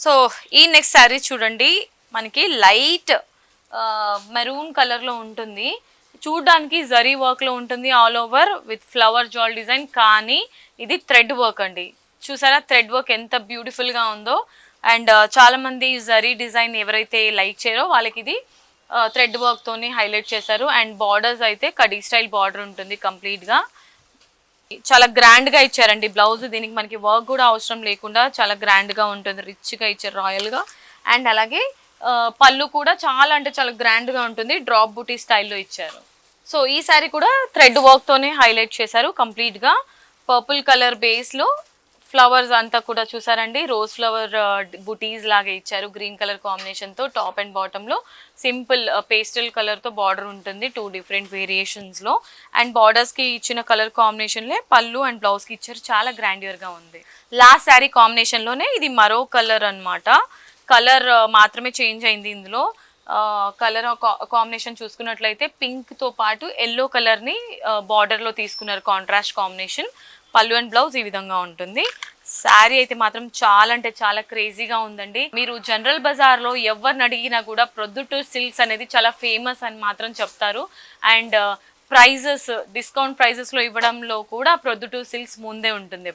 So ఈ next sari చూడండి, మనకి లైట్ మెరూన్ కలర్లో ఉంటుంది. చూడ్డానికి జరీ వర్క్లో ఉంటుంది, ఆల్ ఓవర్ విత్ ఫ్లవర్ జాల్ డిజైన్. కానీ ఇది థ్రెడ్ వర్క్ అండి. చూసారా థ్రెడ్ వర్క్ ఎంత బ్యూటిఫుల్గా ఉందో. అండ్ చాలామంది జరీ డిజైన్ ఎవరైతే లైక్ చేయరో వాళ్ళకి ఇది థ్రెడ్ వర్క్తోని హైలైట్ చేశారు. అండ్ బార్డర్స్ అయితే కడీ స్టైల్ బార్డర్ ఉంటుంది కంప్లీట్గా. చాలా గ్రాండ్గా ఇచ్చారండి బ్లౌజ్. దీనికి మనకి వర్క్ కూడా అవసరం లేకుండా చాలా గ్రాండ్గా ఉంటుంది, రిచ్గా ఇచ్చారు రాయల్గా. అండ్ అలాగే పళ్ళు కూడా చాలా అంటే చాలా గ్రాండ్గా ఉంటుంది, డ్రాప్ బూటీ స్టైల్లో ఇచ్చారు. సో ఈ శారీ కూడా థ్రెడ్ వర్క్తోనే హైలైట్ చేశారు కంప్లీట్గా. పర్పుల్ కలర్ బేస్లో ఫ్లవర్స్ అంతా కూడా చూసారండి, రోజ్ ఫ్లవర్ బుటీస్ లాగా ఇచ్చారు గ్రీన్ కలర్ కాంబినేషన్తో. టాప్ అండ్ బాటంలో సింపుల్ పేస్టల్ కలర్తో బార్డర్ ఉంటుంది, 2 డిఫరెంట్ వేరియేషన్స్లో. అండ్ బార్డర్స్కి ఇచ్చిన కలర్ కాంబినేషన్లే పళ్ళు అండ్ బ్లౌజ్కి ఇచ్చారు, చాలా గ్రాండ్యూర్గా ఉంది. లాస్ట్ శారీ కాంబినేషన్లోనే ఇది మరో కలర్ అనమాట. కలర్ మాత్రమే చేంజ్ అయింది ఇందులో. కలర్ కాంబినేషన్ చూసుకున్నట్లయితే పింక్తో పాటు ఎల్లో కలర్ని బార్డర్లో తీసుకున్నారు, కాంట్రాస్ట్ కాంబినేషన్. పళ్ళు అండ్ బ్లౌజ్ ఈ విధంగా ఉంటుంది. శారీ అయితే మాత్రం చాలా అంటే చాలా క్రేజీగా ఉందండి. మీరు జనరల్ బజార్లో ఎవరిని అడిగినా కూడా ప్రొద్దుటూర్ సిల్క్స్ అనేది చాలా ఫేమస్ అని మాత్రం చెప్తారు. అండ్ ప్రైజెస్ డిస్కౌంట్ ప్రైజెస్లో ఇవ్వడంలో కూడా ప్రొద్దుటూర్ సిల్క్స్ ముందే ఉంటుంది.